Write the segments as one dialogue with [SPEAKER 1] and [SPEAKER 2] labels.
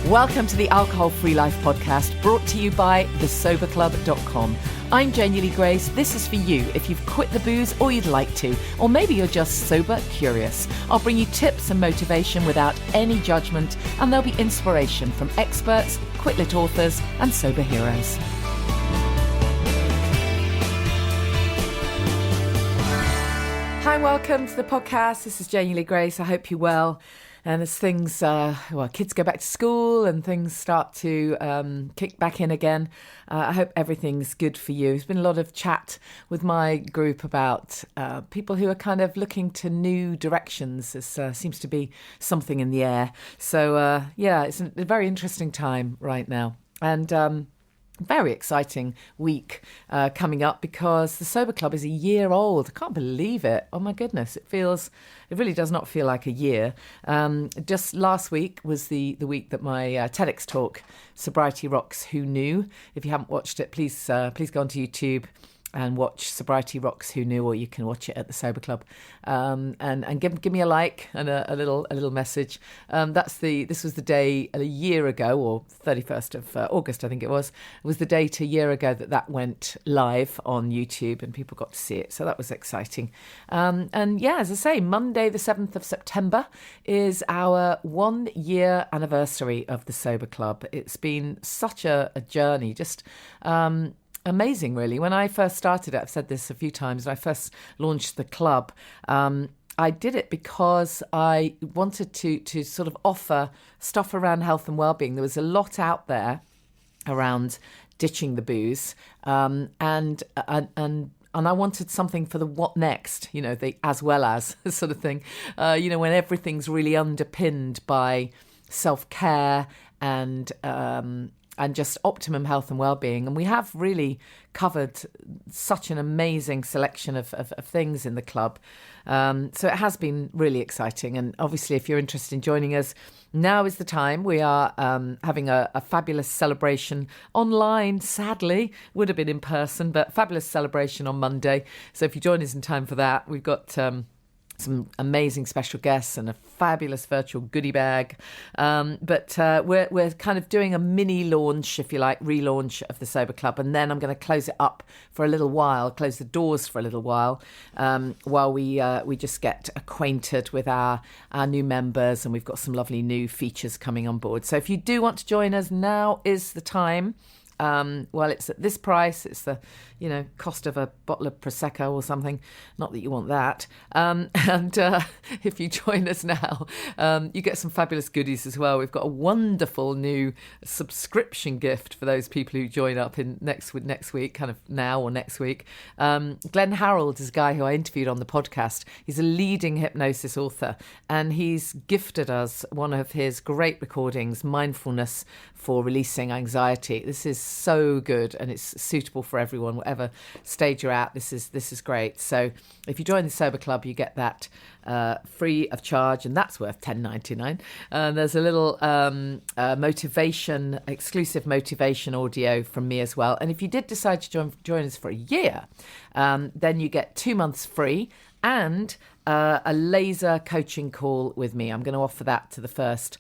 [SPEAKER 1] Welcome to the Alcohol Free Life podcast, brought to you by thesoberclub.com. I'm Janey Grace. This is for you if you've quit the booze or you'd like to, or maybe you're just sober curious. I'll bring you tips and motivation without any judgment, and there'll be inspiration from experts, quit-lit authors, and sober heroes. Hi, and welcome to the podcast. This is Janey Grace. I hope you're well. And as things, kids go back to school and things start to kick back in again, I hope everything's good for you. There's been a lot of chat with my group about people who are kind of looking to new directions. There seems to be something in the air. So, it's a very interesting time right now. And very exciting week coming up because the Sober Club is a year old. I can't believe it. Oh my goodness, it really does not feel like a year. Just last week was the week that my TEDx talk, Sobriety Rocks, Who Knew? If you haven't watched it, please go onto YouTube and watch Sobriety Rocks Who Knew, or you can watch it at the Sober Club, and give me a like and a little message. This was the day a year ago, or 31st of August, I think it was the date a year ago that went live on YouTube and people got to see it. So that was exciting. As I say, Monday the 7th of September is our 1 year anniversary of the Sober Club. It's been such a journey, just amazing, really. When I first started it, I've said this a few times, when I first launched the club, I did it because I wanted to sort of offer stuff around health and well-being. There was a lot out there around ditching the booze, and I wanted something for the what next, the as well as sort of thing, when everything's really underpinned by self-care and just optimum health and well-being. And we have really covered such an amazing selection of things in the club. So it has been really exciting. And obviously, if you're interested in joining us, now is the time. We are having a fabulous celebration online, sadly. Would have been in person, but fabulous celebration on Monday. So if you join us in time for that, we've got some amazing special guests and a fabulous virtual goodie bag. But we're kind of doing a mini launch, if you like, relaunch of the Sober Club. And then I'm going to close it up for a little while, close the doors for a little while we just get acquainted with our new members. And we've got some lovely new features coming on board. So if you do want to join us, now is the time. It's at this price. It's the, cost of a bottle of Prosecco or something. Not that you want that. If you join us now, you get some fabulous goodies as well. We've got a wonderful new subscription gift for those people who join up in next week, kind of now or next week. Glenn Harold is a guy who I interviewed on the podcast. He's a leading hypnosis author, and he's gifted us one of his great recordings, Mindfulness for Releasing Anxiety. This is so good, and it's suitable for everyone, whatever stage you're at. This is great. So if you join the Sober Club, you get that free of charge, and that's worth $10.99. There's a little exclusive motivation audio from me as well. And if you did decide to join us for a year, then you get 2 months free and a laser coaching call with me. I'm going to offer that to the first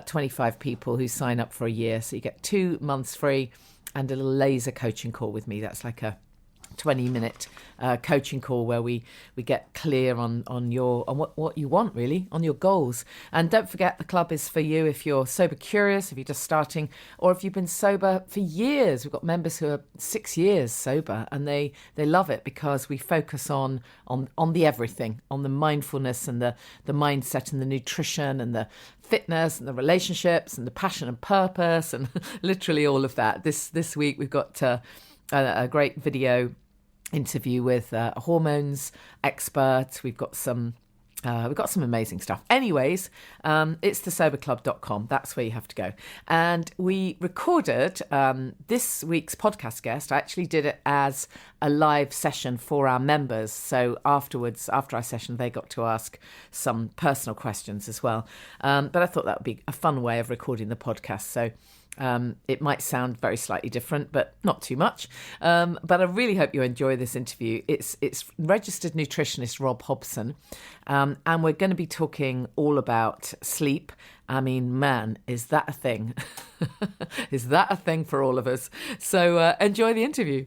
[SPEAKER 1] 25 people who sign up for a year. So you get 2 months free and a little laser coaching call with me. That's like a 20-minute coaching call where we get clear on what you want, really, on your goals. And don't forget, the club is for you if you're sober curious, if you're just starting, or if you've been sober for years. We've got members who are 6 years sober, and they love it because we focus on the everything, on the mindfulness and the mindset and the nutrition and the fitness and the relationships and the passion and purpose and literally all of that. This week we've got a great video interview with a hormones expert. We've got some amazing stuff. Anyways, it's thesoberclub.com. That's where you have to go. And we recorded this week's podcast guest. I actually did it as a live session for our members. So afterwards, after our session, they got to ask some personal questions as well. But I thought that would be a fun way of recording the podcast. So It might sound very slightly different, but not too much. But I really hope you enjoy this interview. It's registered nutritionist Rob Hobson, and we're going to be talking all about sleep. I mean, man, is that a thing? Is that a thing for all of us? So enjoy the interview.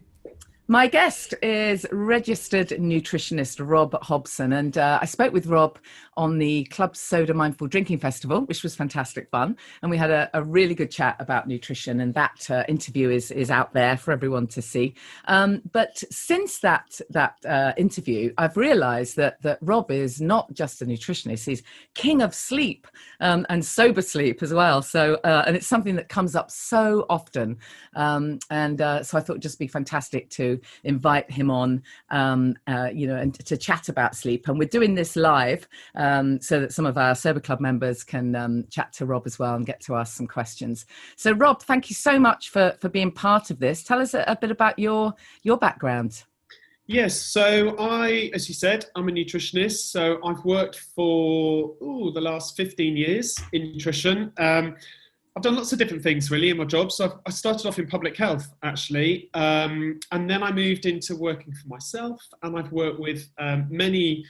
[SPEAKER 1] My guest is registered nutritionist Rob Hobson, and I spoke with Rob on the Club Soda Mindful Drinking Festival, which was fantastic fun, and we had a really good chat about nutrition, and that interview is out there for everyone to see. But since that interview, I've realised that Rob is not just a nutritionist; he's king of sleep and sober sleep as well. So, and it's something that comes up so often, so I thought it'd just be fantastic to invite him on, and to chat about sleep. And we're doing this live so that some of our Sober Club members can chat to Rob as well and get to ask some questions. So Rob, thank you so much for being part of this. Tell us a bit about your background.
[SPEAKER 2] Yes, so as you said, I'm a nutritionist. So I've worked for the last 15 years in nutrition. I've done lots of different things really in my job. So I started off in public health actually, and then I moved into working for myself, and I've worked with many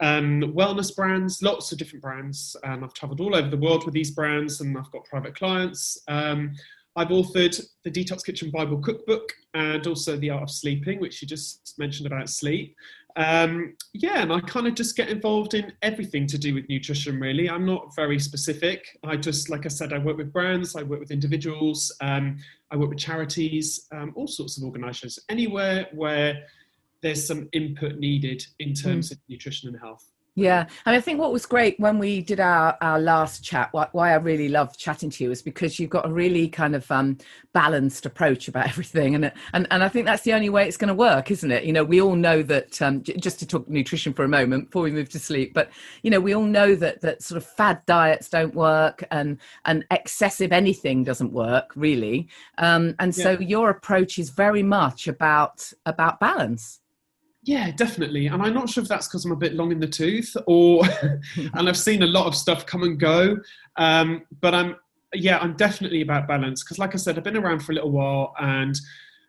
[SPEAKER 2] wellness brands, lots of different brands, and I've travelled all over the world with these brands, and I've got private clients. I've authored the Detox Kitchen Bible Cookbook and also The Art of Sleeping, which you just mentioned about sleep. And I kind of just get involved in everything to do with nutrition, really. I'm not very specific. I just, like I said, I work with brands, I work with individuals, I work with charities, all sorts of organisations, anywhere where there's some input needed in terms of nutrition and health.
[SPEAKER 1] Yeah, and I think what was great when we did our last chat, why I really loved chatting to you is because you've got a really kind of balanced approach about everything, and I think that's the only way it's going to work, isn't it? You know, we all know that, just to talk nutrition for a moment before we move to sleep, but you know, we all know that sort of fad diets don't work, and excessive anything doesn't work really, so your approach is very much about balance.
[SPEAKER 2] Yeah, definitely. And I'm not sure if that's because I'm a bit long in the tooth or, and I've seen a lot of stuff come and go. But I'm definitely about balance. Because like I said, I've been around for a little while and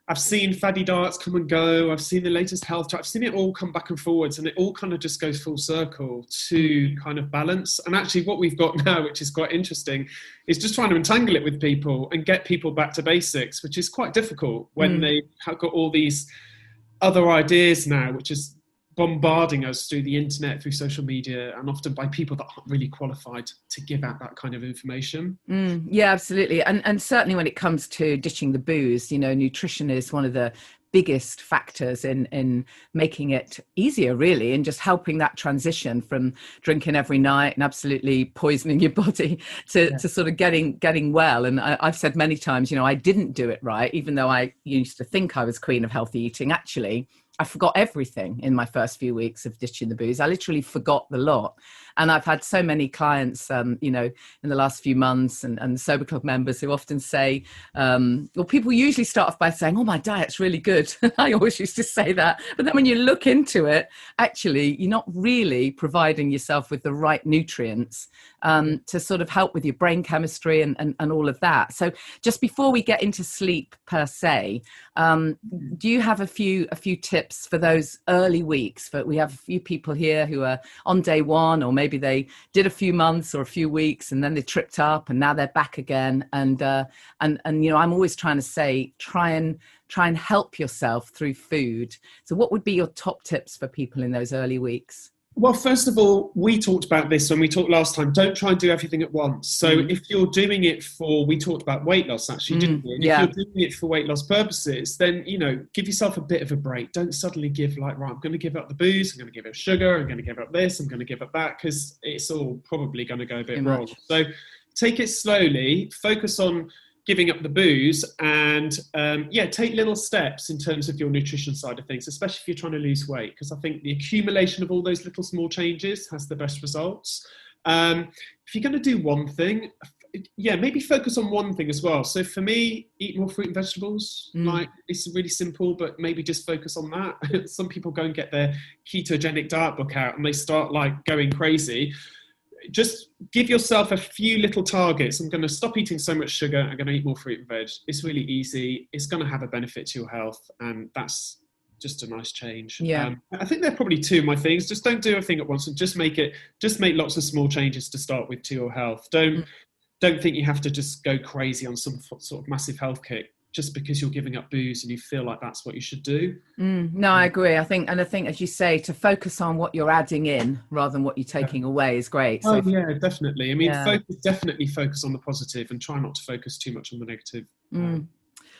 [SPEAKER 2] I've seen faddy diets come and go. I've seen the latest health chart. I've seen it all come back and forwards, and it all kind of just goes full circle to kind of balance. And actually what we've got now, which is quite interesting, is just trying to entangle it with people and get people back to basics, which is quite difficult when they have got all these other ideas now, which is bombarding us through the internet, through social media, and often by people that aren't really qualified to give out that kind of information.
[SPEAKER 1] Yeah, absolutely. And certainly when it comes to ditching the booze, you know, nutrition is one of the biggest factors in making it easier, really, and just helping that transition from drinking every night and absolutely poisoning your body to sort of getting well. And I've said many times, you know, I didn't do it right, even though I used to think I was queen of healthy eating. Actually, I forgot everything in my first few weeks of ditching the booze. I literally forgot the lot. And I've had so many clients, you know, in the last few months and Sober Club members who often say, people usually start off by saying, oh, my diet's really good. I always used to say that. But then when you look into it, actually, you're not really providing yourself with the right nutrients to sort of help with your brain chemistry and all of that. So just before we get into sleep per se, do you have a few tips for those early weeks? We have a few people here who are on day one, or maybe they did a few months or a few weeks and then they tripped up and now they're back again. And you know, I'm always trying to say, try and help yourself through food. So what would be your top tips for people in those early weeks?
[SPEAKER 2] Well, first of all, we talked about this when we talked last time. Don't try and do everything at once. So if you're doing it we talked about weight loss actually, didn't we? And if you're doing it for weight loss purposes, then, you know, give yourself a bit of a break. Don't suddenly give right, I'm going to give up the booze, I'm going to give up sugar, I'm going to give up this, I'm going to give up that, because it's all probably going to go a bit wrong. So take it slowly, focus on giving up the booze, and take little steps in terms of your nutrition side of things, especially if you're trying to lose weight, because I think the accumulation of all those little small changes has the best results. If you're going to do one thing, maybe focus on one thing as well. So for me, eat more fruit and vegetables. Like, it's really simple, but maybe just focus on that. Some people go and get their ketogenic diet book out and they start like going crazy. just give yourself a few little targets. I'm going to stop eating so much sugar. I'm going to eat more fruit and veg. It's really easy. It's going to have a benefit to your health, and that's just a nice change.
[SPEAKER 1] Yeah.
[SPEAKER 2] I think they're probably two of my things. Just don't do everything at once, and just make lots of small changes to start with to your health. Don't think you have to just go crazy on some sort of massive health kick just because you're giving up booze and you feel like that's what you should do.
[SPEAKER 1] No, I agree. I think, as you say, to focus on what you're adding in rather than what you're taking away is great.
[SPEAKER 2] So yeah, definitely. I mean, definitely focus on the positive and try not to focus too much on the negative.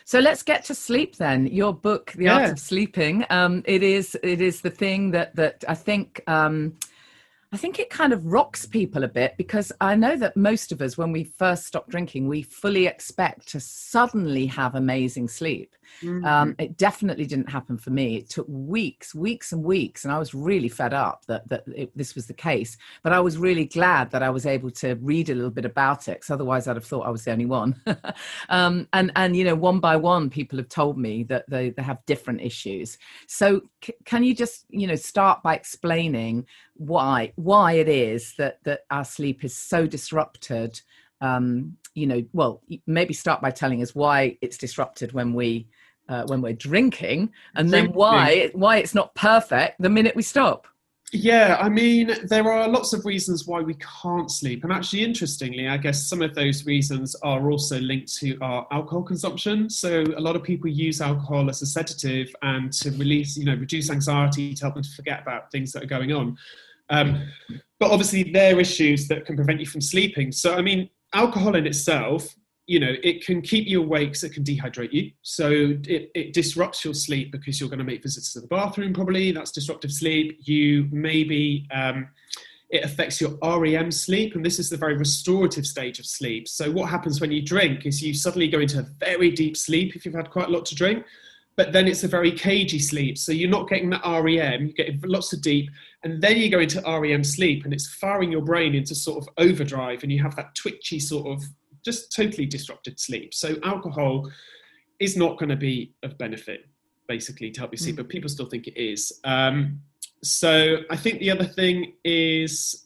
[SPEAKER 1] So let's get to sleep then. Your book, The Art of Sleeping, it is the thing that I think it kind of rocks people a bit, because I know that most of us, when we first stop drinking, we fully expect to suddenly have amazing sleep. It definitely didn't happen for me. It took weeks and weeks, and I was really fed up that this was the case. But I was really glad that I was able to read a little bit about it, because otherwise I'd have thought I was the only one. And one by one, people have told me that they have different issues. So can you just start by explaining why it is that our sleep is so disrupted? Maybe start by telling us why it's disrupted when we're drinking, and then why it's not perfect the minute we stop.
[SPEAKER 2] Yeah, I mean, there are lots of reasons why we can't sleep. And actually, interestingly, I guess some of those reasons are also linked to our alcohol consumption. So a lot of people use alcohol as a sedative and to reduce anxiety, to help them to forget about things that are going on. But obviously, there are issues that can prevent you from sleeping. So, I mean, alcohol in itself, it can keep you awake, so it can dehydrate you. So it disrupts your sleep because you're going to make visits to the bathroom, probably. That's disruptive sleep. It affects your REM sleep, and this is the very restorative stage of sleep. So what happens when you drink is you suddenly go into a very deep sleep if you've had quite a lot to drink, but then it's a very cagey sleep. So you're not getting that REM, you're getting lots of deep, and then you go into REM sleep, and it's firing your brain into sort of overdrive, and you have that twitchy sort of just totally disrupted sleep. So alcohol is not going to be of benefit, basically, to help you sleep, but people still think it is. So I think the other thing is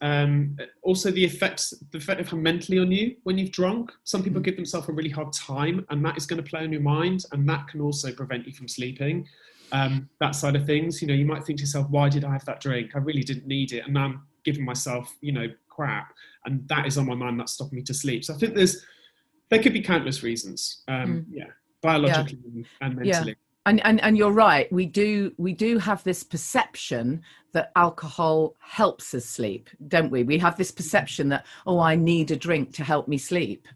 [SPEAKER 2] also the effect of how mentally on you when you've drunk. Some people give themselves a really hard time, and that is going to play on your mind, and that can also prevent you from sleeping. That side of things, you might think to yourself, why did I have that drink? I really didn't need it, and now I'm giving myself, crap, and that is on my mind. That's stopping me to sleep. So I think there could be countless reasons. Biologically and mentally.
[SPEAKER 1] And you're right. We do have this perception that alcohol helps us sleep, don't we? We have this perception that, I need a drink to help me sleep.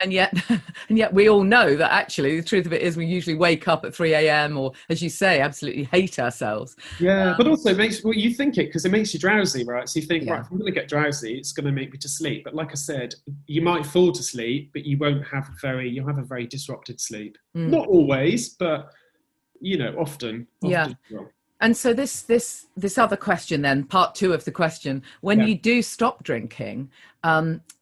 [SPEAKER 1] And yet we all know that actually the truth of it is we usually wake up at 3 a.m. or, as you say, absolutely hate ourselves.
[SPEAKER 2] But also it makes you think it, because it makes you drowsy, right? So you think, right, if I'm going to get drowsy, it's going to make me to sleep. But like I said, you might fall to sleep, but you'll have a very disrupted sleep. Not always, but often.
[SPEAKER 1] Yeah. Well. And so this other question then, part two of the question, when you do stop drinking,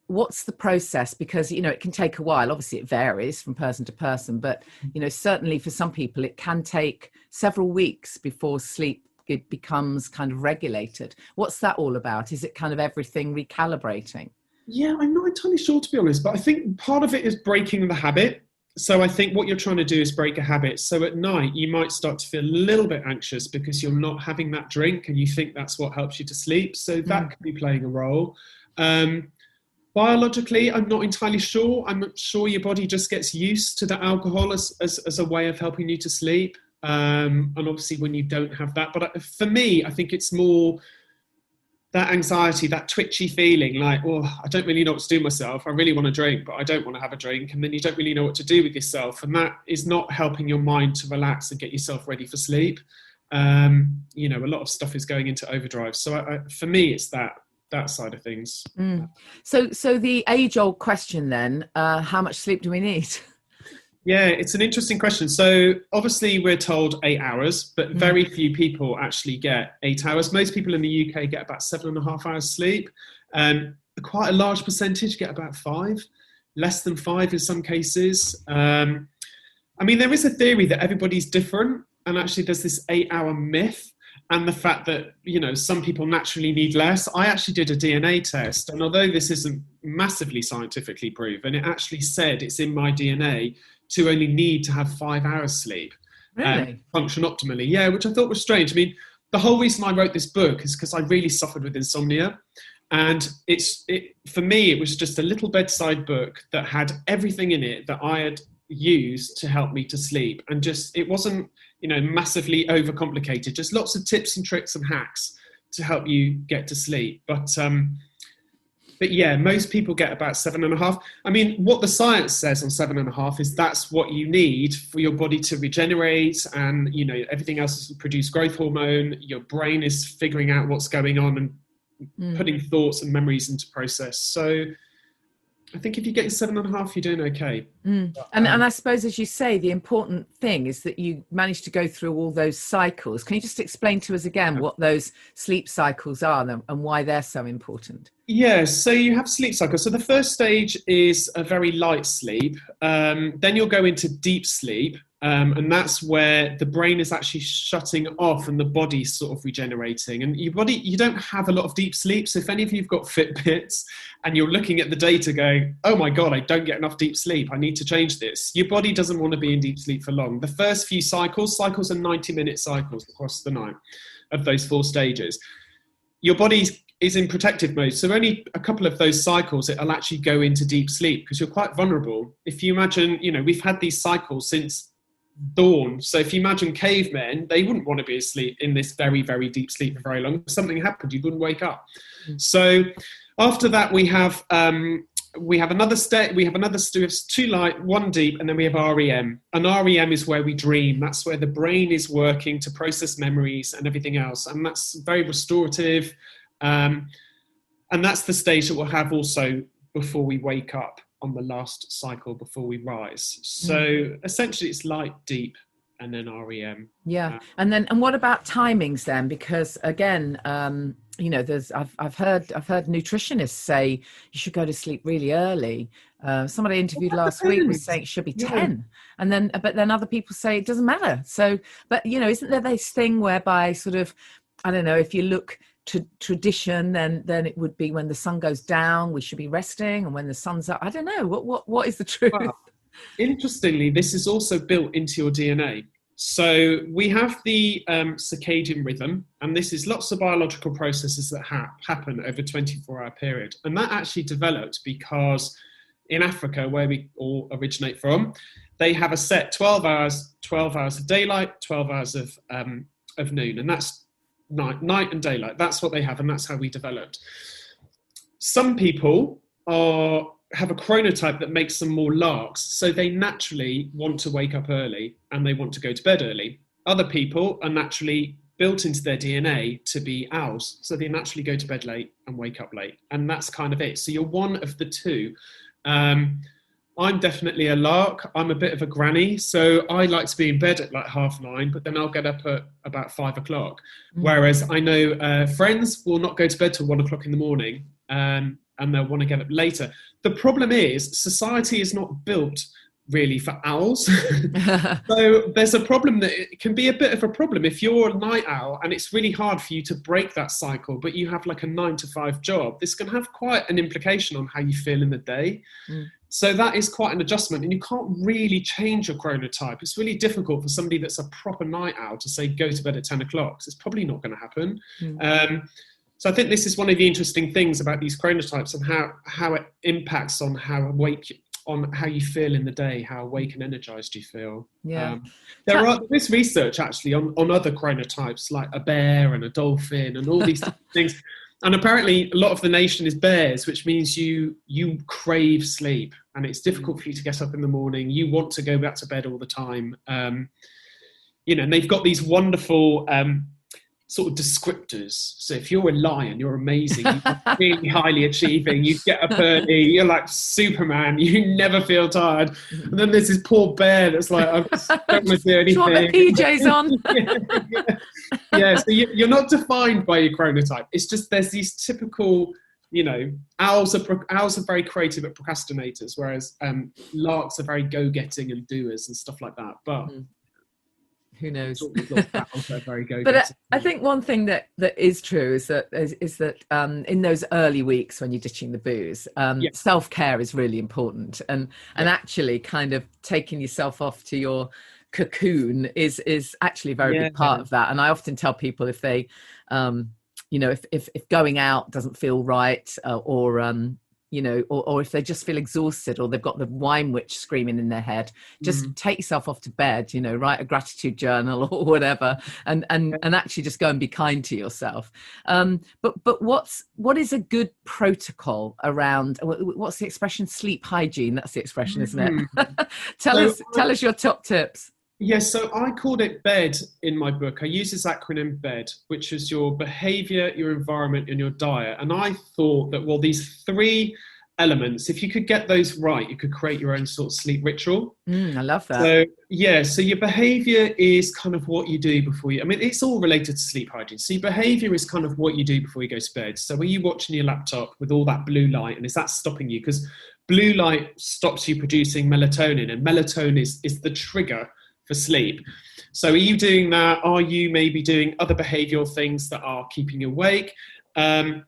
[SPEAKER 1] what's the process? Because, it can take a while. Obviously, it varies from person to person. But, certainly for some people, it can take several weeks before sleep it becomes kind of regulated. What's that all about? Is it kind of everything recalibrating?
[SPEAKER 2] Yeah, I'm not entirely sure, to be honest. But I think part of it is breaking the habit. So I think what you're trying to do is break a habit. So at night, you might start to feel a little bit anxious because you're not having that drink and you think that's what helps you to sleep. So that could be playing a role. Biologically, I'm not entirely sure. I'm not sure your body just gets used to the alcohol as a way of helping you to sleep. And obviously when you don't have that. But for me, I think it's more that anxiety, that twitchy feeling like, I don't really know what to do myself. I really want to drink, but I don't want to have a drink. And then you don't really know what to do with yourself. And that is not helping your mind to relax and get yourself ready for sleep. A lot of stuff is going into overdrive. So for me, it's that side of things.
[SPEAKER 1] So the age-old question then, how much sleep do we need?
[SPEAKER 2] Yeah, it's an interesting question. So obviously we're told 8 hours, but very few people actually get 8 hours. Most people in the UK get about 7.5 hours sleep. Quite a large percentage get about 5, less than 5 in some cases. There is a theory that everybody's different, and actually there's this 8-hour myth. and the fact that, some people naturally need less. I actually did a DNA test, and although this isn't massively scientifically proven, it actually said it's in my DNA to only need to have 5 hours sleep.
[SPEAKER 1] Really?
[SPEAKER 2] Function optimally. Yeah, which I thought was strange. I mean, the whole reason I wrote this book is because I really suffered with insomnia. And for me, it was just a little bedside book that had everything in it that I had used to help me to sleep. And it wasn't, massively overcomplicated, just lots of tips and tricks and hacks to help you get to sleep. But yeah, most people get about 7.5. I mean, what the science says on 7.5 is that's what you need for your body to regenerate, and, everything else is to produce growth hormone. Your brain is figuring out what's going on and putting thoughts and memories into process. So I think if you're getting 7.5, you're doing okay.
[SPEAKER 1] But, and I suppose, as you say, the important thing is that you managed to go through all those cycles. Can you just explain to us again what those sleep cycles are and why they're so important?
[SPEAKER 2] Yeah, so you have sleep cycles. So the first stage is a very light sleep. Then you'll go into deep sleep. And that's where the brain is actually shutting off and the body's sort of regenerating. And your body, you don't have a lot of deep sleep. So if any of you have got Fitbits and you're looking at the data going, oh my God, I don't get enough deep sleep, I need to change this. Your body doesn't want to be in deep sleep for long. The first few cycles are 90-minute cycles across the night of those 4 stages. Your body is in protective mode. So only a couple of those cycles, it'll actually go into deep sleep because you're quite vulnerable. If you imagine, we've had these cycles since dawn. So if you imagine cavemen, they wouldn't want to be asleep in this very, very deep sleep for very long. If something happened, you wouldn't wake up. So after that, we have another state. We have 2 light, 1 deep, and then we have REM. And REM is where we dream. That's where the brain is working to process memories and everything else. And that's very restorative. And that's the stage that we'll have also before we wake up on the last cycle before we rise. So essentially it's light, deep, and then REM.
[SPEAKER 1] Yeah. And what about timings then? Because again, I've heard nutritionists say you should go to sleep really early. Somebody I interviewed last week was saying it should be 10, but then other people say it doesn't matter. So, but isn't there this thing whereby sort of, I don't know, if you look to tradition, then it would be when the sun goes down, we should be resting, and when the sun's up, I don't know. What is the truth? Well,
[SPEAKER 2] interestingly, this is also built into your DNA. So we have the circadian rhythm, and this is lots of biological processes that happen over a 24-hour period. And that actually developed because in Africa, where we all originate from, they have a set 12 hours of daylight, 12 hours of noon, and that's night and daylight. That's what they have, and that's how we developed. Some people have a chronotype that makes them more larks, so they naturally want to wake up early and they want to go to bed early. Other people are naturally built into their DNA to be owls, so they naturally go to bed late and wake up late, and that's kind of it. So you're one of the two. I'm definitely a lark. I'm a bit of a granny, so I like to be in bed at like 9:30, but then I'll get up at about 5 o'clock. Whereas I know friends will not go to bed till 1 o'clock in the morning, and they'll want to get up later. The problem is society is not built really for owls. So there's a problem that it can be a bit of a problem if you're a night owl and it's really hard for you to break that cycle, but you have like a 9-to-5 job. This can have quite an implication on how you feel in the day. So that is quite an adjustment, and you can't really change your chronotype. It's really difficult for somebody that's a proper night owl to say, go to bed at 10 o'clock. So it's probably not going to happen. So I think this is one of the interesting things about these chronotypes and how it impacts on how you feel in the day, how awake and energized you feel.
[SPEAKER 1] Yeah.
[SPEAKER 2] There's research actually on other chronotypes, like a bear and a dolphin and all these things. And apparently a lot of the nation is bears, which means you crave sleep, and it's difficult for you to get up in the morning. You want to go back to bed all the time. And they've got these wonderful sort of descriptors. So if you're a lion, you're amazing. You're really highly achieving. You get up early. You're like Superman. You never feel tired. And then there's this poor bear that's like, I just don't want to do anything.
[SPEAKER 1] Want the PJs on.
[SPEAKER 2] Yeah. So you're not defined by your chronotype. It's just there's these typical, owls are very creative at procrastinators, whereas larks are very go-getting and doers and stuff like that. But
[SPEAKER 1] Who knows?
[SPEAKER 2] We've got pals that are very
[SPEAKER 1] But
[SPEAKER 2] go-getters.
[SPEAKER 1] I think one thing that is true is that in those early weeks when you're ditching the booze,
[SPEAKER 2] Yeah.
[SPEAKER 1] self-care is really important, and actually kind of taking yourself off to your cocoon is actually a very big part of that. And I often tell people, if they if going out doesn't feel right, or if they just feel exhausted, or they've got the wine witch screaming in their head, just take yourself off to bed, write a gratitude journal or whatever, and actually just go and be kind to yourself. But what is a good protocol around, what's the expression? Sleep hygiene. That's the expression, isn't it? Tell us your top tips.
[SPEAKER 2] Yes, so I called it BED in my book. I use this acronym BED, which is your behavior, your environment, and your diet. And I thought that, well, these three elements, if you could get those right, you could create your own sort of sleep ritual.
[SPEAKER 1] I love that.
[SPEAKER 2] So your behavior is kind of what you do before you, it's all related to sleep hygiene. So your behavior is kind of what you do before you go to bed. So are you watching your laptop with all that blue light, and is that stopping you? Because blue light stops you producing melatonin, and melatonin is the trigger for sleep. So are you doing that? Are you maybe doing other behavioral things that are keeping you awake? The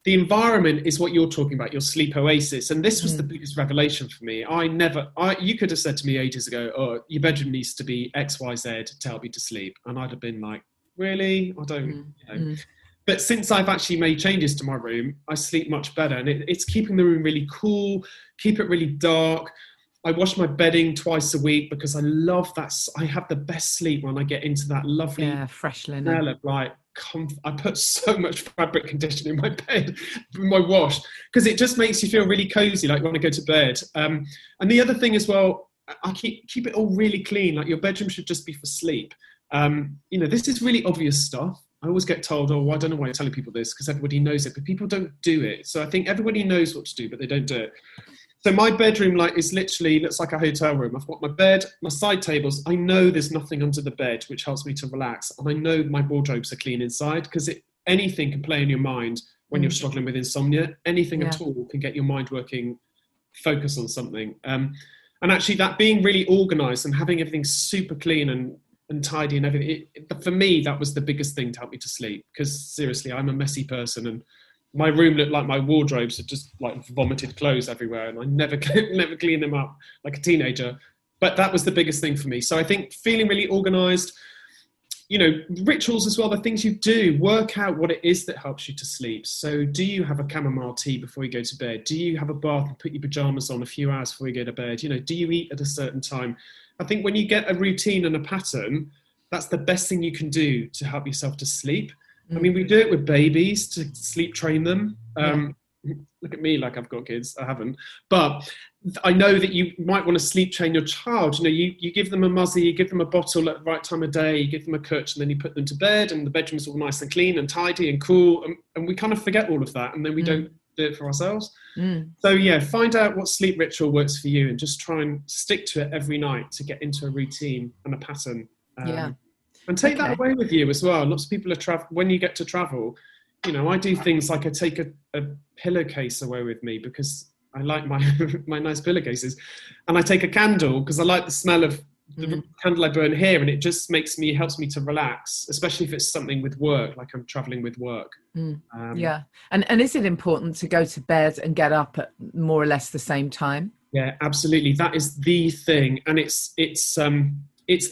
[SPEAKER 2] environment is what you're talking about, your sleep oasis. And this was the biggest revelation for me. You could have said to me ages ago, oh, your bedroom needs to be X, Y, Z to help you to sleep. And I'd have been like, really? I don't, But since I've actually made changes to my room, I sleep much better. And it's keeping the room really cool, keep it really dark. I wash my bedding twice a week because I love that. I have the best sleep when I get into that lovely
[SPEAKER 1] fresh linen
[SPEAKER 2] smell of I put so much fabric conditioner in my bed, in my wash, because it just makes you feel really cozy, like when I go to bed. And the other thing as well, I keep it all really clean. Like your bedroom should just be for sleep. This is really obvious stuff. I always get told, I don't know why I'm telling people this, because everybody knows it, but people don't do it. So I think everybody knows what to do, but they don't do it. So my bedroom looks like a hotel room. I've got my bed, my side tables. I know there's nothing under the bed, which helps me to relax. And I know my wardrobes are clean inside, because anything can play in your mind when you're struggling with insomnia. Anything at all can get your mind working, focus on something. And actually that being really organized and having everything super clean and tidy and everything, for me, that was the biggest thing to help me to sleep. Because seriously, I'm a messy person, and my room looked like my wardrobes had just like vomited clothes everywhere, and I never cleaned them up like a teenager. But that was the biggest thing for me. So I think feeling really organized, rituals as well, the things you do, work out what it is that helps you to sleep. So do you have a chamomile tea before you go to bed? Do you have a bath and put your pajamas on a few hours before you go to bed? Do you eat at a certain time? I think when you get a routine and a pattern, that's the best thing you can do to help yourself to sleep. We do it with babies to sleep train them. Look at me like I've got kids. I haven't. But I know that you might want to sleep train your child. You give them a muzzy, you give them a bottle at the right time of day, you give them a cutch, and then you put them to bed, and the bedroom's all nice and clean and tidy and cool. And we kind of forget all of that, and then we don't do it for ourselves. So find out what sleep ritual works for you, and just try and stick to it every night to get into a routine and a pattern. And take that away with you as well. Lots of people when you get to travel, I do things like I take a pillowcase away with me, because I like my nice pillowcases, and I take a candle because I like the smell of the candle I burn here, and it just helps me to relax, especially if it's something with work, like I'm traveling with work.
[SPEAKER 1] And is it important to go to bed and get up at more or less the same time?
[SPEAKER 2] Yeah, absolutely. That is the thing, and it's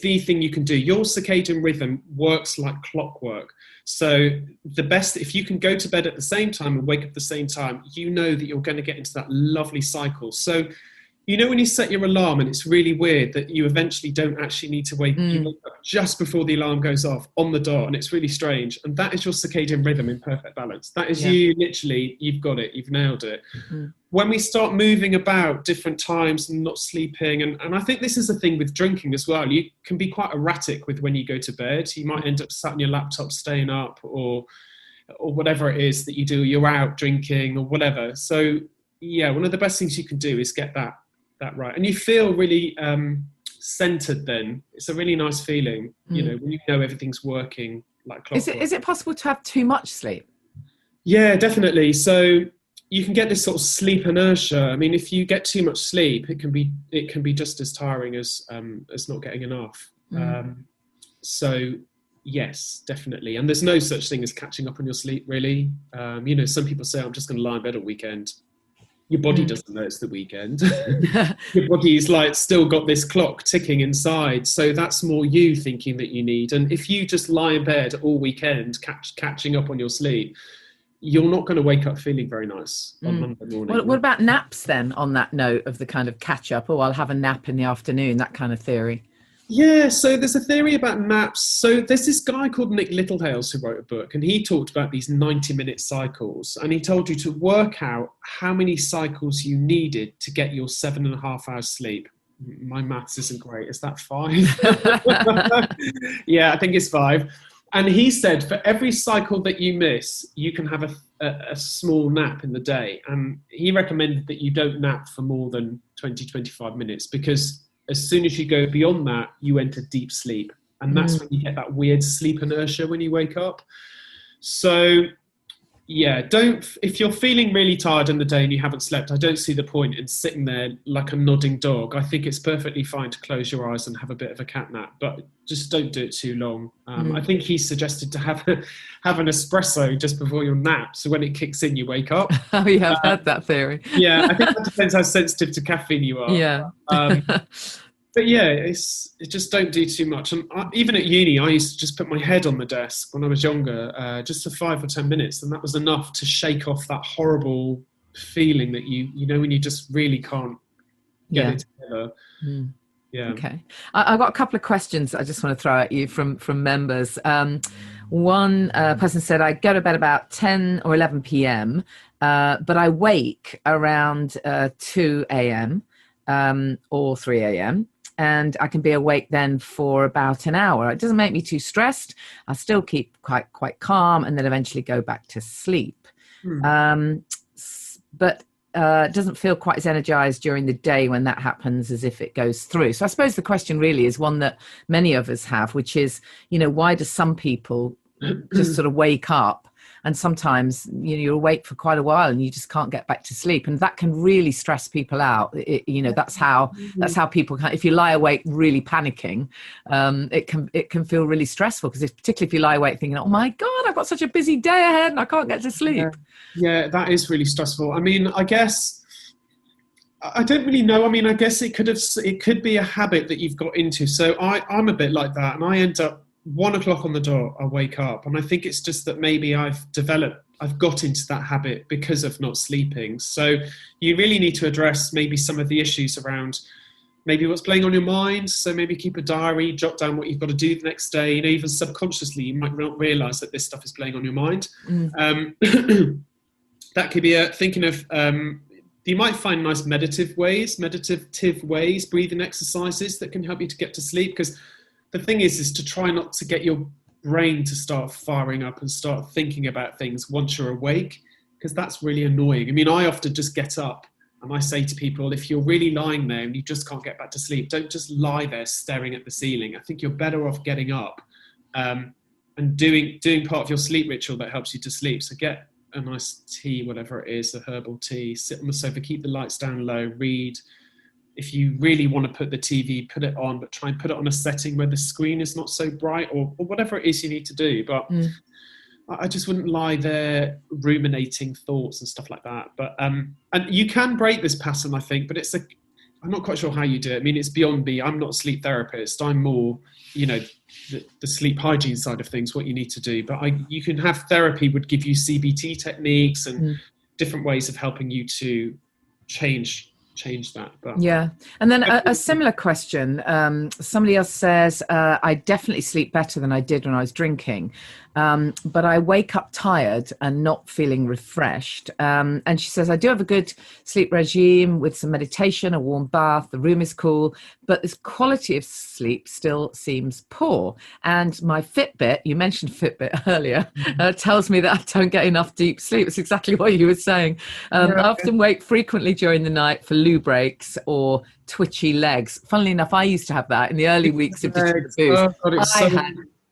[SPEAKER 2] the thing you can do. Your circadian rhythm works like clockwork. So the best, if you can go to bed at the same time and wake up at the same time, you know that you're going to get into that lovely cycle. So, when you set your alarm, and it's really weird that you eventually don't actually need to wake up just before the alarm goes off on the dot, and it's really strange. And that is your circadian rhythm in perfect balance. That is you, literally, you've got it, you've nailed it. When we start moving about different times and not sleeping, and I think this is the thing with drinking as well, you can be quite erratic with when you go to bed. You might end up sat on your laptop staying up, or whatever it is that you do, you're out drinking or whatever. So one of the best things you can do is get that right, and you feel really centered. Then it's a really nice feeling, when you know everything's working like clockwork.
[SPEAKER 1] Is it possible to have too much sleep?
[SPEAKER 2] Yeah, definitely. So you can get this sort of sleep inertia. If you get too much sleep, it can be just as tiring as not getting enough. So yes, definitely. And there's no such thing as catching up on your sleep, really. Some people say, I'm just going to lie in bed all weekend. Your body doesn't know it's the weekend. Your body's like still got this clock ticking inside. So that's more you thinking that you need. And if you just lie in bed all weekend, catching up on your sleep, you're not going to wake up feeling very nice on Monday morning.
[SPEAKER 1] What about naps then, on that note of the kind of catch up? I'll have a nap in the afternoon, that kind of theory.
[SPEAKER 2] Yeah, so there's a theory about naps. So there's this guy called Nick Littlehales who wrote a book, and he talked about these 90-minute cycles, and he told you to work out how many cycles you needed to get your 7.5 hours sleep. My maths isn't great. Is that 5? Yeah, I think it's 5. And he said for every cycle that you miss, you can have a small nap in the day. And he recommended that you don't nap for more than 20, 25 minutes, because as soon as you go beyond that, you enter deep sleep. And that's when you get that weird sleep inertia when you wake up. So, yeah, if you're feeling really tired in the day and you haven't slept, I don't see the point in sitting there like a nodding dog. I think it's perfectly fine to close your eyes and have a bit of a cat nap, but just don't do it too long. I think he suggested to have an espresso just before your nap, so when it kicks in, you wake up.
[SPEAKER 1] Oh, yeah, I've heard that theory.
[SPEAKER 2] Yeah, I think that depends how sensitive to caffeine you are.
[SPEAKER 1] Yeah.
[SPEAKER 2] But yeah, it just don't do too much. And even at uni, I used to just put my head on the desk when I was younger, just for 5 or 10 minutes, and that was enough to shake off that horrible feeling that you know when you just really can't get it together. Yeah.
[SPEAKER 1] Okay. I've got a couple of questions I just want to throw at you from members. One person said, I go to bed about 10 or 11 p.m., but I wake around 2 a.m. Or 3 a.m. And I can be awake then for about an hour. It doesn't make me too stressed. I still keep quite calm, and then eventually go back to sleep. But it doesn't feel quite as energized during the day when that happens as if it goes through. So I suppose the question really is one that many of us have, which is, why do some people just sort of wake up, and sometimes you're awake for quite a while and you just can't get back to sleep, and that can really stress people out. That's how people can, if you lie awake really panicking, it can feel really stressful, because particularly if you lie awake thinking, oh my God, I've got such a busy day ahead and I can't get to sleep.
[SPEAKER 2] Yeah, that is really stressful. I mean, I guess I don't really know. I mean, I guess it could be a habit that you've got into. So I'm a bit like that, and I end up 1 o'clock on the dot, I wake up, and I think it's just that maybe I've got into that habit because of not sleeping. So you really need to address maybe some of the issues around maybe what's playing on your mind. So maybe keep a diary, jot down what you've got to do the next day. Even subconsciously, you might not realize that this stuff is playing on your mind. That could be thinking of, you might find nice meditative ways, breathing exercises that can help you to get to sleep. Because the thing is to try not to get your brain to start firing up and start thinking about things once you're awake, because that's really annoying. I mean, I often just get up and I say to people, if you're really lying there and you just can't get back to sleep, don't just lie there staring at the ceiling. I think you're better off getting up and doing part of your sleep ritual that helps you to sleep. So get a nice tea, whatever it is, a herbal tea, sit on the sofa, keep the lights down low, read. If you really want to put the TV, put it on, but try and put it on a setting where the screen is not so bright, or whatever it is you need to do. But I just wouldn't lie there ruminating thoughts and stuff like that. But and you can break this pattern, I think, but I'm not quite sure how you do it. I mean, it's beyond me. I'm not a sleep therapist. I'm more, the sleep hygiene side of things, what you need to do. But you can have therapy would give you CBT techniques and different ways of helping you to change that. But
[SPEAKER 1] yeah. And then a similar question, somebody else says, I definitely sleep better than I did when I was drinking, but I wake up tired and not feeling refreshed. And she says, I do have a good sleep regime with some meditation, a warm bath, the room is cool, but this quality of sleep still seems poor. And my Fitbit, you mentioned Fitbit earlier, tells me that I don't get enough deep sleep. It's exactly what you were saying. I often wake frequently during the night for loo breaks or twitchy legs. Funnily enough, I used to have that in the early weeks of Digital Boost.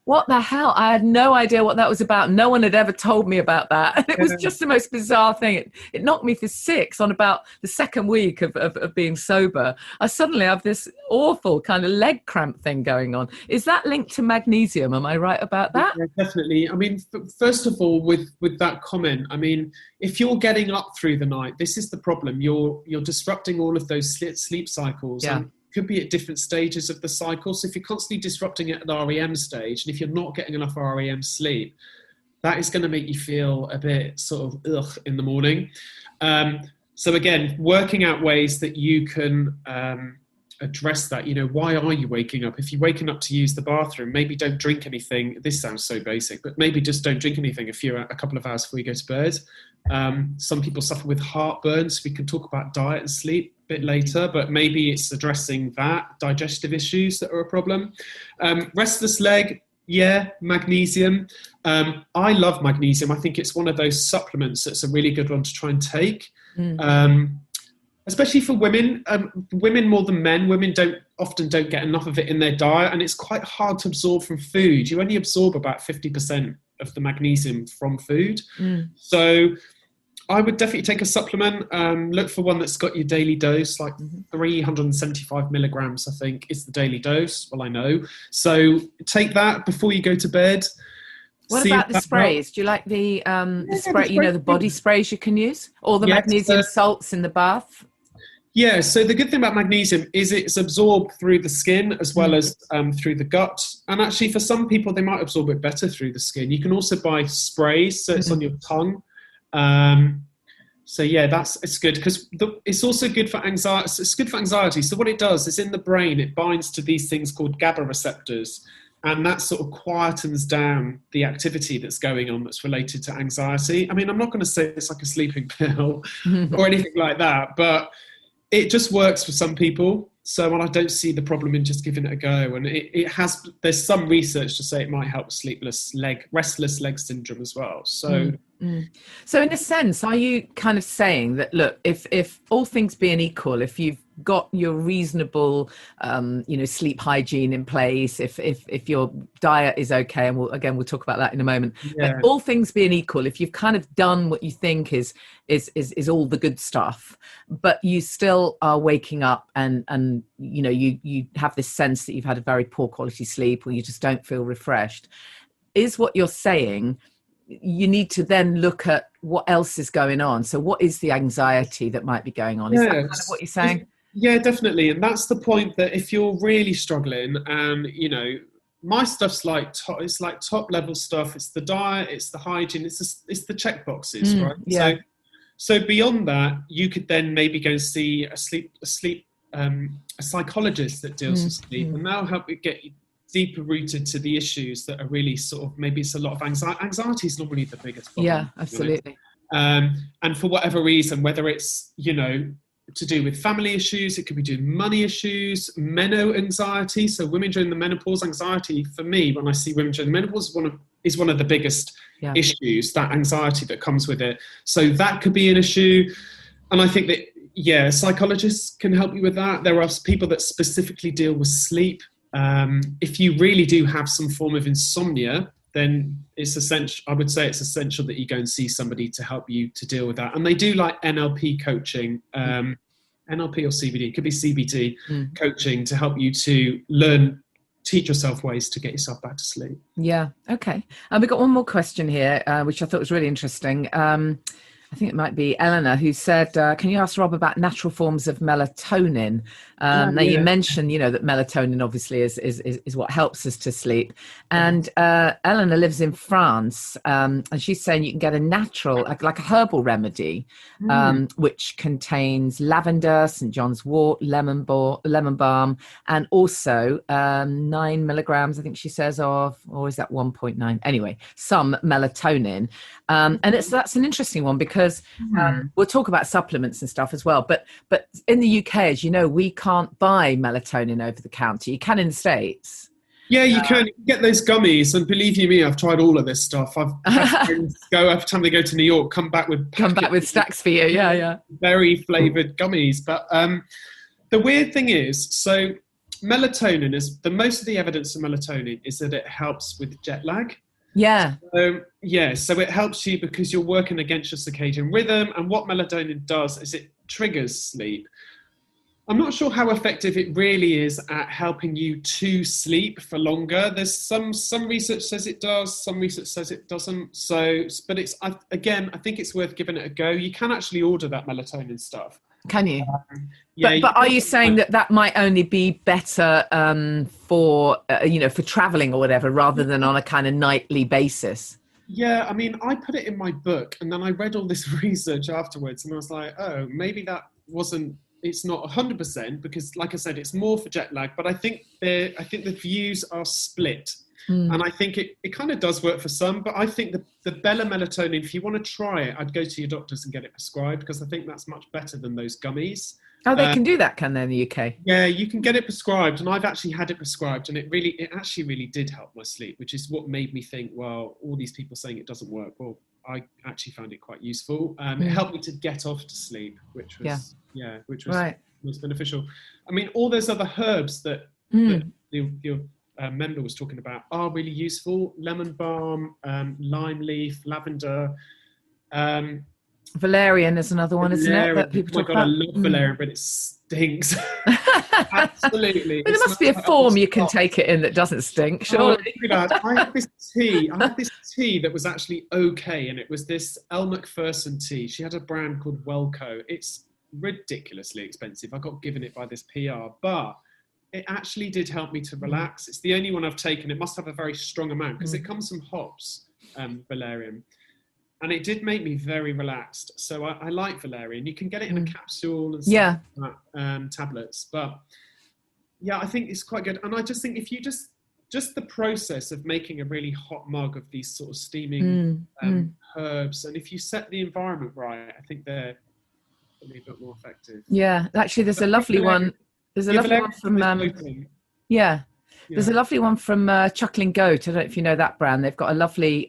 [SPEAKER 1] What the hell? I had no idea what that was about. No one had ever told me about that. And it was just the most bizarre thing. It knocked me for six on about the second week of being sober. I suddenly have this awful kind of leg cramp thing going on. Is that linked to magnesium? Am I right about that?
[SPEAKER 2] Yeah, definitely. I mean, first of all, with that comment, I mean, if you're getting up through the night, this is the problem. You're disrupting all of those sleep cycles.
[SPEAKER 1] Yeah.
[SPEAKER 2] And could be at different stages of the cycle. So if you're constantly disrupting it at the REM stage, and if you're not getting enough REM sleep, that is going to make you feel a bit sort of ugh in the morning. So again, working out ways that you can address that. Why are you waking up? If you're waking up to use the bathroom, maybe don't drink anything. This sounds so basic, but maybe just don't drink anything a couple of hours before you go to bed. Some people suffer with heartburn, so we can talk about diet and sleep a bit later, but maybe it's addressing that, digestive issues that are a problem. Restless leg, yeah, magnesium. I love magnesium. I think it's one of those supplements that's a really good one to try and take. Especially for women. Women more than men. Women often don't get enough of it in their diet, and it's quite hard to absorb from food. You only absorb about 50% of the magnesium from food. So I would definitely take a supplement. Look for one that's got your daily dose, like 375 milligrams, I think, is the daily dose. Well, I know. So take that before you go to bed.
[SPEAKER 1] What about the sprays? Do you like the spray? The body sprays you can use, or the magnesium salts in the bath?
[SPEAKER 2] Yeah. So the good thing about magnesium is it's absorbed through the skin as well as through the gut. And actually, for some people, they might absorb it better through the skin. You can also buy sprays, so it's on your tongue. So yeah, it's good because it's also good for anxiety. It's good for anxiety. So what it does is in the brain, it binds to these things called GABA receptors. And that sort of quietens down the activity that's going on that's related to anxiety. I mean, I'm not going to say it's like a sleeping pill or anything like that, but it just works for some people. So I don't see the problem in just giving it a go. And there's some research to say it might help restless leg syndrome as well. So,
[SPEAKER 1] So in a sense, are you kind of saying that, look, if all things being equal, if you've got your reasonable, sleep hygiene in place, if your diet is okay, and we'll talk about that in a moment.
[SPEAKER 2] Yeah.
[SPEAKER 1] But all things being equal, if you've kind of done what you think is all the good stuff, but you still are waking up and you have this sense that you've had a very poor quality sleep, or you just don't feel refreshed, is what you're saying. You need to then look at what else is going on. So what is the anxiety that might be going on? Is that kind of what you're saying?
[SPEAKER 2] Yeah, definitely. And that's the point, that if you're really struggling, and my stuff's it's like top level stuff. It's the diet, it's the hygiene, it's the check boxes, right?
[SPEAKER 1] Yeah.
[SPEAKER 2] So beyond that, you could then maybe go and see a psychologist that deals with sleep, and that'll help you get deeper rooted to the issues that are really sort of, maybe it's a lot of anxiety. Anxiety is normally the biggest problem.
[SPEAKER 1] Yeah, absolutely.
[SPEAKER 2] And for whatever reason, whether it's, to do with family issues, it could be doing money issues, anxiety. So women during the menopause, anxiety, for me, when I see women during the menopause, is one of the biggest issues, that anxiety that comes with it. So that could be an issue. And I think that, psychologists can help you with that. There are people that specifically deal with sleep. If you really do have some form of insomnia, then it's essential. I would say it's essential that you go and see somebody to help you to deal with that. And they do like NLP coaching, NLP or CBD, it could be CBT coaching, to help you to teach yourself ways to get yourself back to sleep.
[SPEAKER 1] Yeah. Okay. We've got one more question here, which I thought was really interesting. I think it might be Eleanor, who said, can you ask Rob about natural forms of melatonin? Now you mentioned, that melatonin obviously is what helps us to sleep. And Eleanor lives in France, and she's saying you can get a natural, like a herbal remedy, which contains lavender, St. John's wort, lemon balm, and also 9 milligrams, I think she says, or is that 1.9? Anyway, some melatonin. And that's an interesting one, because we'll talk about supplements and stuff as well. But in the UK, as you know, we can't buy melatonin over the counter. You can in the States.
[SPEAKER 2] Yeah, you can. You can get those gummies, and believe you me, I've tried all of this stuff. I've had friends go every time they go to New York, come back with
[SPEAKER 1] stacks for you. Yeah.
[SPEAKER 2] Very flavored gummies. But the weird thing is, so melatonin is most of the evidence of melatonin is that it helps with jet lag.
[SPEAKER 1] Yeah.
[SPEAKER 2] So it helps you because you're working against your circadian rhythm, and what melatonin does is it triggers sleep. I'm not sure how effective it really is at helping you to sleep for longer. There's some research says it does, some research says it doesn't. But I think it's worth giving it a go. You can actually order that melatonin stuff.
[SPEAKER 1] Can you?
[SPEAKER 2] Yeah.
[SPEAKER 1] But are you saying that might only be better for traveling or whatever, rather than on a kind of nightly basis?
[SPEAKER 2] Yeah, I mean, I put it in my book, and then I read all this research afterwards, and I was like, oh, maybe it's not 100%, because like I said, it's more for jet lag, but I think the views are split. And I think it kind of does work for some, but I think the Bella melatonin, if you want to try it, I'd go to your doctors and get it prescribed, because I think that's much better than those gummies.
[SPEAKER 1] Oh, they can do that, can they, in the UK?
[SPEAKER 2] Yeah, you can get it prescribed, and I've actually had it prescribed, and it actually really did help my sleep, which is what made me think, well, all these people saying it doesn't work. Well, I actually found it quite useful. It helped me to get off to sleep, which was was beneficial. I mean, all those other herbs that your member was talking about are really useful. Lemon balm, lime leaf, lavender.
[SPEAKER 1] Valerian is another one, isn't it? That people talk about.
[SPEAKER 2] I love valerian, but it stinks. Absolutely.
[SPEAKER 1] But there must be a form you can take it in that doesn't stink, surely.
[SPEAKER 2] I had this tea that was actually okay, and it was this Elle Macpherson tea. She had a brand called Wellco. It's ridiculously expensive. I got given it by this PR, but it actually did help me to relax. It's the only one I've taken. It must have a very strong amount, because it comes from hops, valerian. And it did make me very relaxed. So I like valerian. You can get it in a capsule and stuff like that, tablets. But yeah, I think it's quite good. And I just think if you just the process of making a really hot mug of these sort of steaming herbs, and if you set the environment right, I think they're probably a bit more effective.
[SPEAKER 1] Yeah, actually, there's a lovely one. There's a lovely one from There's a lovely one from Chuckling Goat. I don't know if you know that brand. They've got a lovely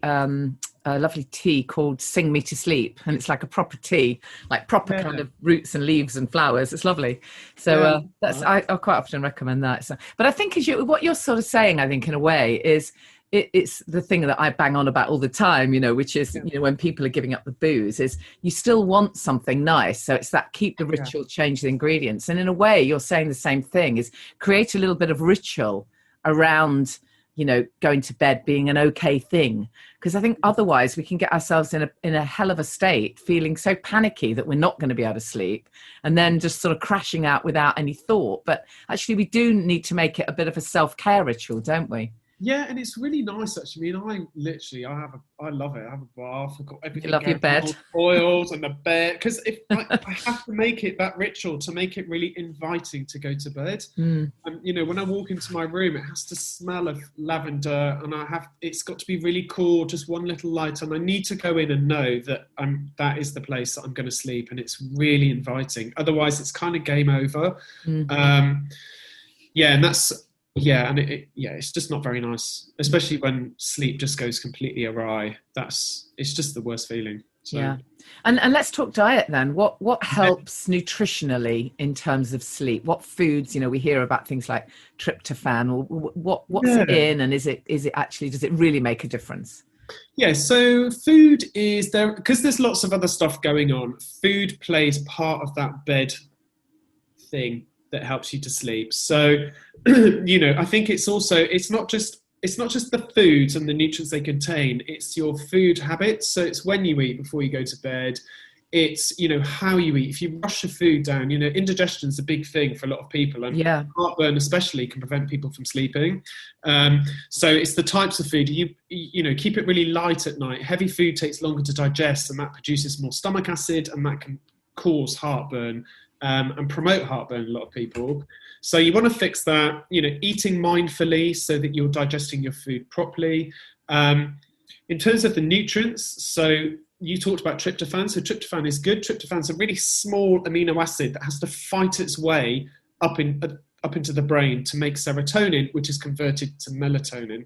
[SPEAKER 1] tea called Sing Me to Sleep, and it's like a proper tea, like proper kind of roots and leaves and flowers. It's lovely. So I quite often recommend that. So, but I think what you're sort of saying, I think in a way, is it's the thing that I bang on about all the time, which is, when people are giving up the booze, is you still want something nice. So it's that keep the ritual, change the ingredients. And in a way, you're saying the same thing, is create a little bit of ritual around, going to bed being an okay thing. Because I think otherwise we can get ourselves in a hell of a state, feeling so panicky that we're not going to be able to sleep, and then just sort of crashing out without any thought. But actually we do need to make it a bit of a self-care ritual, don't we?
[SPEAKER 2] Yeah, and it's really nice actually. I mean, I love it. I have a bath. I've got everything.
[SPEAKER 1] You love your bed,
[SPEAKER 2] oils and the bed. Because if I have to make it that ritual to make it really inviting to go to bed. And when I walk into my room, it has to smell of lavender, and it's got to be really cool. Just one little light, and I need to go in and know that that is the place that I'm going to sleep, and it's really inviting. Otherwise, it's kind of game over. And that's. Yeah, and it's just not very nice, especially when sleep just goes completely awry. It's just the worst feeling. So.
[SPEAKER 1] Yeah, and let's talk diet then. What helps nutritionally in terms of sleep? What foods? We hear about things like tryptophan, or what's in, and is it actually, does it really make a difference?
[SPEAKER 2] Yeah, so food is there because there's lots of other stuff going on. Food plays part of that bed thing that helps you to sleep. So, I think it's not just the foods and the nutrients they contain, it's your food habits. So it's when you eat before you go to bed. It's, how you eat. If you rush your food down, indigestion is a big thing for a lot of people, and heartburn especially can prevent people from sleeping. So it's the types of food. You keep it really light at night. Heavy food takes longer to digest, and that produces more stomach acid, and that can cause heartburn. And promote heartburn in a lot of people. So you want to fix that, eating mindfully so that you're digesting your food properly. In terms of the nutrients, so you talked about tryptophan. So tryptophan is good. Tryptophan's a really small amino acid that has to fight its way up into the brain to make serotonin, which is converted to melatonin.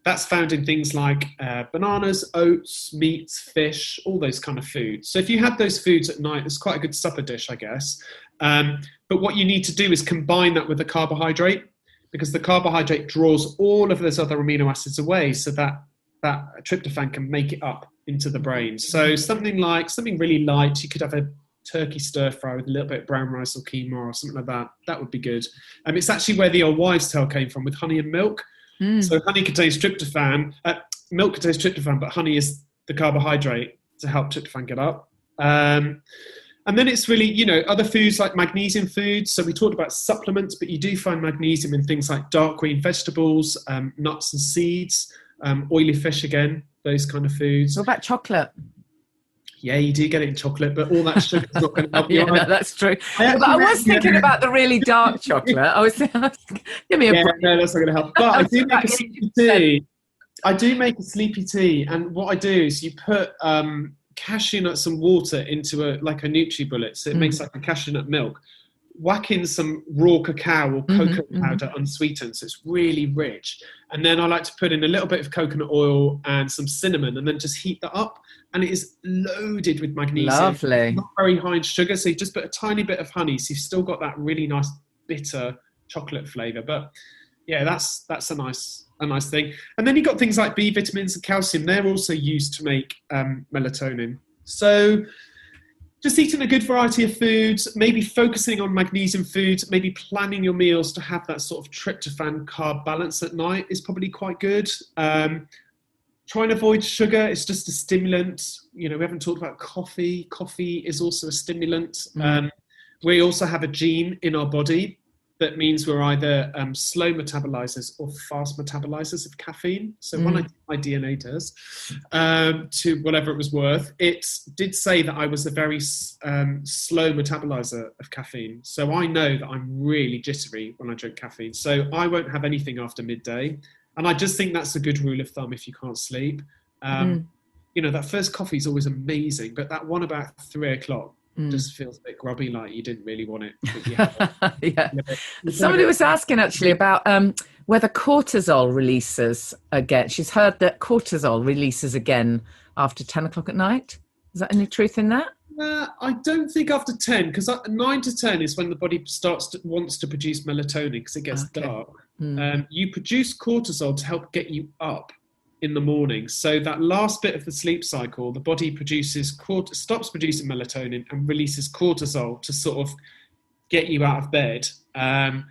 [SPEAKER 2] That's found in things like bananas, oats, meats, fish, all those kind of foods. So if you had those foods at night, it's quite a good supper dish, I guess. But what you need to do is combine that with the carbohydrate, because the carbohydrate draws all of those other amino acids away, so that tryptophan can make it up into the brain. So something really light, you could have a turkey stir fry with a little bit of brown rice or quinoa or something like that. That would be good. It's actually where the old wives' tale came from, with honey and milk. So honey contains tryptophan, milk contains tryptophan, but honey is the carbohydrate to help tryptophan get up. And then it's really, other foods like magnesium foods. So we talked about supplements, but you do find magnesium in things like dark green vegetables, nuts and seeds, oily fish again, those kind of foods.
[SPEAKER 1] What about chocolate?
[SPEAKER 2] Yeah, you do get it in chocolate, but all that sugar is not going to help you.
[SPEAKER 1] No, that's true. But I was thinking about the really dark chocolate. I was give me a break.
[SPEAKER 2] No, that's not going to help. But I do make a sleepy tea. I do make a sleepy tea, and what I do is you put cashew nuts and water into a NutriBullet, so it makes like a cashew nut milk. Whack in some raw cacao or coconut powder unsweetened, so it's really rich. And then I like to put in a little bit of coconut oil and some cinnamon, and then just heat that up. And it is loaded with magnesium.
[SPEAKER 1] Lovely.
[SPEAKER 2] It's not very high in sugar, so you just put a tiny bit of honey, so you've still got that really nice bitter chocolate flavour. But yeah, that's a nice thing. And then you've got things like B vitamins and calcium. They're also used to make melatonin. So just eating a good variety of foods, maybe focusing on magnesium foods, maybe planning your meals to have that sort of tryptophan carb balance at night is probably quite good. Try and avoid sugar. It's just a stimulant. We haven't talked about coffee. Coffee is also a stimulant. We also have a gene in our body that means we're either slow metabolizers or fast metabolizers of caffeine. So when I did my DNA test, to whatever it was worth, it did say that I was a very slow metabolizer of caffeine. So I know that I'm really jittery when I drink caffeine. So I won't have anything after midday. And I just think that's a good rule of thumb if you can't sleep. That first coffee is always amazing, but that one about 3 o'clock just feels a bit grubby, like you didn't really want it.
[SPEAKER 1] Yeah. Somebody was asking actually about whether cortisol releases again. She's heard that cortisol releases again after 10 o'clock at night. Is that any truth in that?
[SPEAKER 2] I don't think after 10, because 9 to 10 is when the body wants to produce melatonin because it gets dark. You produce cortisol to help get you up in the morning. So that last bit of the sleep cycle, the body stops producing melatonin and releases cortisol to sort of get you out of bed. And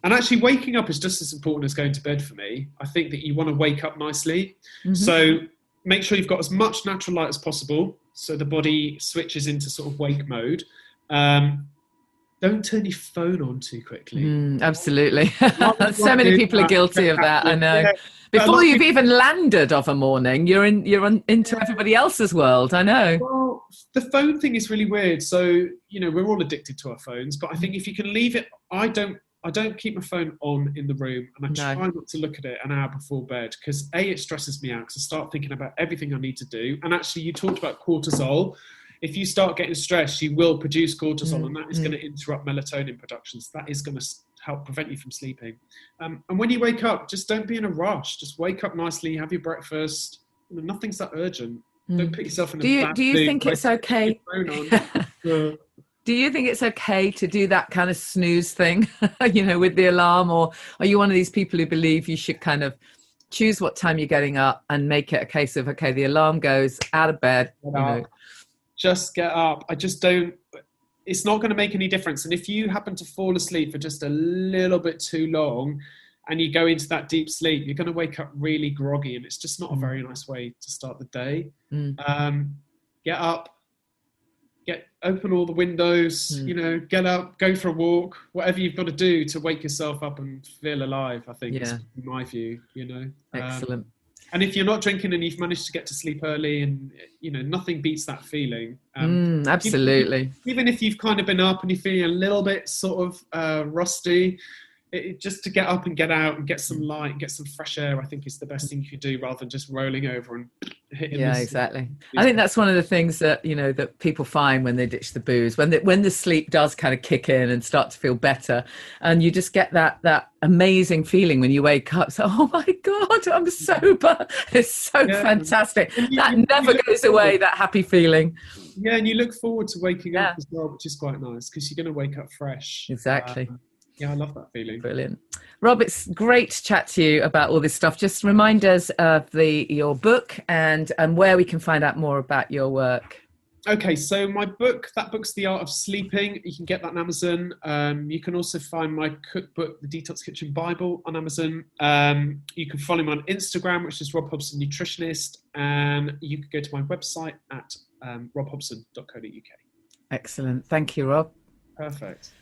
[SPEAKER 2] actually waking up is just as important as going to bed for me. I think that you want to wake up nicely. So make sure you've got as much natural light as possible, so the body switches into sort of wake mode. Don't turn your phone on too quickly.
[SPEAKER 1] Absolutely. So many people are guilty of that, I know. Yeah. Before you've even landed of a morning, you're into everybody else's world, I know. Well,
[SPEAKER 2] the phone thing is really weird. So, we're all addicted to our phones, but I think if you can leave it, I don't keep my phone on in the room, and I try not to look at it an hour before bed, because it stresses me out, because I start thinking about everything I need to do. And actually, you talked about cortisol. If you start getting stressed, you will produce cortisol, and that is going to interrupt melatonin production. So that is going to help prevent you from sleeping. And when you wake up, just don't be in a rush. Just wake up nicely, have your breakfast. Nothing's that urgent. Don't put yourself in a bad
[SPEAKER 1] Do you think it's okay? Do you think it's okay to do that kind of snooze thing, with the alarm? Or are you one of these people who believe you should kind of choose what time you're getting up and make it a case of, okay, the alarm goes, out of bed,
[SPEAKER 2] Just get up. I just don't, it's not going to make any difference. And if you happen to fall asleep for just a little bit too long and you go into that deep sleep, you're going to wake up really groggy, and it's just not a very nice way to start the day. Get up, open all the windows, get up, go for a walk, whatever you've got to do to wake yourself up and feel alive, I think is my view,
[SPEAKER 1] Excellent.
[SPEAKER 2] And if you're not drinking and you've managed to get to sleep early, and nothing beats that feeling.
[SPEAKER 1] Absolutely.
[SPEAKER 2] Even if you've kind of been up and you're feeling a little bit sort of rusty, just to get up and get out and get some light and get some fresh air, I think is the best thing you could do, rather than just rolling over and hitting.
[SPEAKER 1] Yeah, exactly. I think that's one of the things that, that people find when they ditch the booze, when the sleep does kind of kick in and start to feel better, and you just get that amazing feeling when you wake up. So, oh my God, I'm sober. It's so fantastic. That never goes away, that happy feeling.
[SPEAKER 2] Yeah, and you look forward to waking up as well, which is quite nice, because you're going to wake up fresh.
[SPEAKER 1] Exactly.
[SPEAKER 2] Yeah, I love that feeling.
[SPEAKER 1] Brilliant. Rob, it's great to chat to you about all this stuff. Just remind us of your book and where we can find out more about your work.
[SPEAKER 2] Okay, so my book, that book's The Art of Sleeping. You can get that on Amazon. You can also find my cookbook, The Detox Kitchen Bible, on Amazon. You can follow me on Instagram, which is Rob Hobson Nutritionist. And you can go to my website at robhobson.co.uk.
[SPEAKER 1] Excellent. Thank you, Rob.
[SPEAKER 2] Perfect.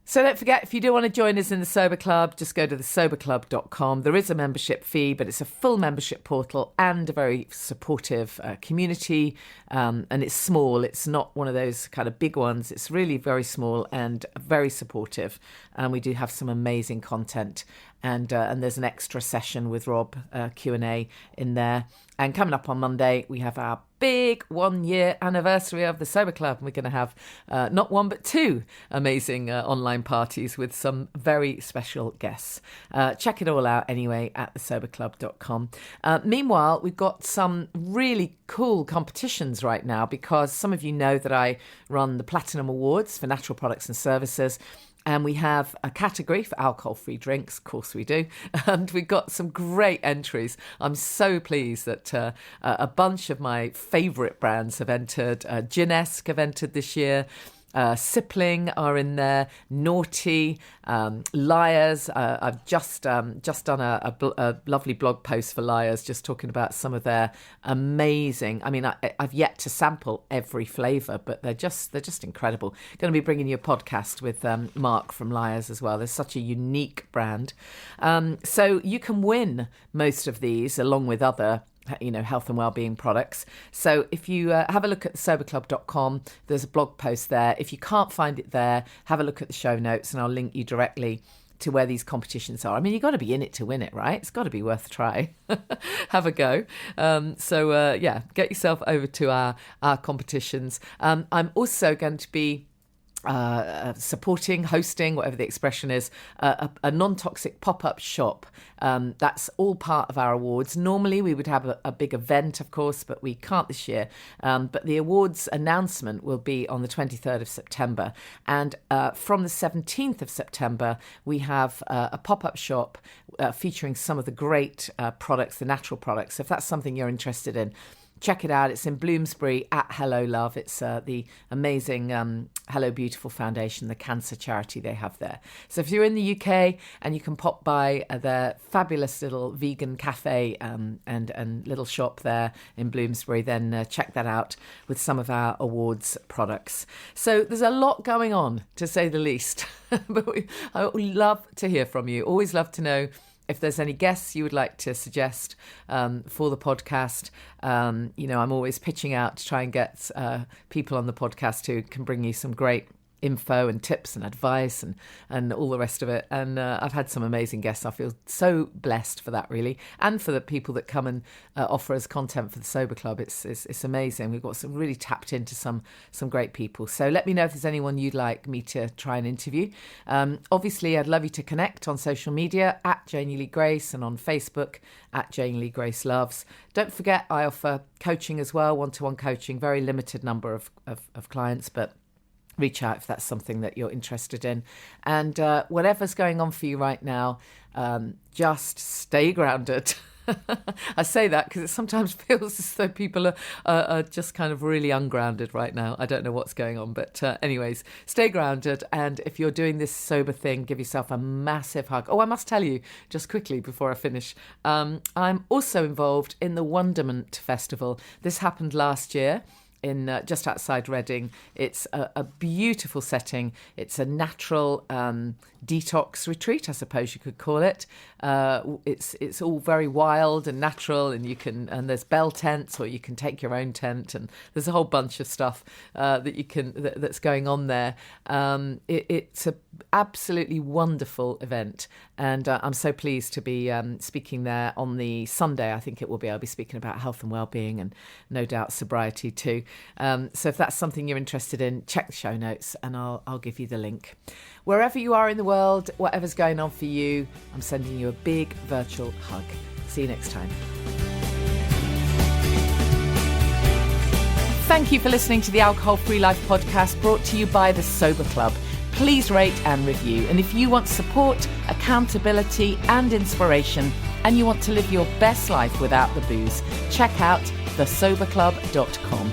[SPEAKER 1] So don't forget, if you do want to join us in the Sober Club, just go to thesoberclub.com. There is a membership fee, but it's a full membership portal and a very supportive community. And it's small. It's not one of those kind of big ones. It's really very small and very supportive. And we do have some amazing content. And there's an extra session with Rob, Q&A in there. And coming up on Monday, we have our big 1-year anniversary of the Sober Club. And we're going to have not one, but 2 amazing online parties with some very special guests. Check it all out anyway at thesoberclub.com. Meanwhile, we've got some really cool competitions right now, because some of you know that I run the Platinum Awards for natural products and services. And we have a category for alcohol-free drinks. Of course we do. And we've got some great entries. I'm so pleased that a bunch of my favourite brands have entered. Ginesque have entered this year. Sipling are in there, Naughty, Liars. I've just done a lovely blog post for Liars, just talking about some of their amazing. I mean, I've yet to sample every flavour, but they're just incredible. Going to be bringing you a podcast with Mark from Liars as well. They're such a unique brand, so you can win most of these along with other health and wellbeing products. So if you have a look at thesoberclub.com, there's a blog post there. If you can't find it there, have a look at the show notes and I'll link you directly to where these competitions are. I mean, you've got to be in it to win it, right? It's got to be worth a try. Have a go. So get yourself over to our competitions. I'm also going to be hosting, whatever the expression is, a non-toxic pop-up shop. That's all part of our awards. Normally we would have a big event, of course, but we can't this year. But the awards announcement will be on the 23rd of September. And from the 17th of September, we have a pop-up shop featuring some of the great products, the natural products. So if that's something you're interested in, check it out. It's in Bloomsbury at Hello Love. It's the amazing Hello Beautiful Foundation, the cancer charity they have there. So if you're in the UK and you can pop by their fabulous little vegan cafe and little shop there in Bloomsbury, then check that out with some of our awards products. So there's a lot going on, to say the least. But I would love to hear from you. Always love to know if there's any guests you would like to suggest for the podcast. I'm always pitching out to try and get people on the podcast who can bring you some great info and tips and advice and all the rest of it. And I've had some amazing guests. I feel so blessed for that, really. And for the people that come and offer us content for the Sober Club. It's amazing. We've got some really tapped into some great people. So let me know if there's anyone you'd like me to try and interview. Obviously, I'd love you to connect on social media at Janey Lee Grace and on Facebook at Janey Lee Grace Loves. Don't forget, I offer coaching as well, one-to-one coaching, very limited number of clients, but reach out if that's something that you're interested in. And whatever's going on for you right now, just stay grounded. I say that because it sometimes feels as though people are just kind of really ungrounded right now. I don't know what's going on. But anyways, stay grounded. And if you're doing this sober thing, give yourself a massive hug. Oh, I must tell you, just quickly before I finish, I'm also involved in the Wonderment Festival. This happened last year in just outside Reading. It's a beautiful setting. It's a natural detox retreat, I suppose you could call it. It's all very wild and natural, and there's bell tents, or you can take your own tent, and there's a whole bunch of stuff that's going on there. It's a absolutely wonderful event, and I'm so pleased to be speaking there on the Sunday. I think it will be. I'll be speaking about health and well-being, and no doubt sobriety too. So if that's something you're interested in, check the show notes, and I'll give you the link. Wherever you are in the world, whatever's going on for you, I'm sending you a big virtual hug. See you next time. Thank you for listening to the Alcohol Free Life podcast, brought to you by the Sober Club. Please rate and review. And if you want support, accountability and inspiration, and you want to live your best life without the booze, check out thesoberclub.com.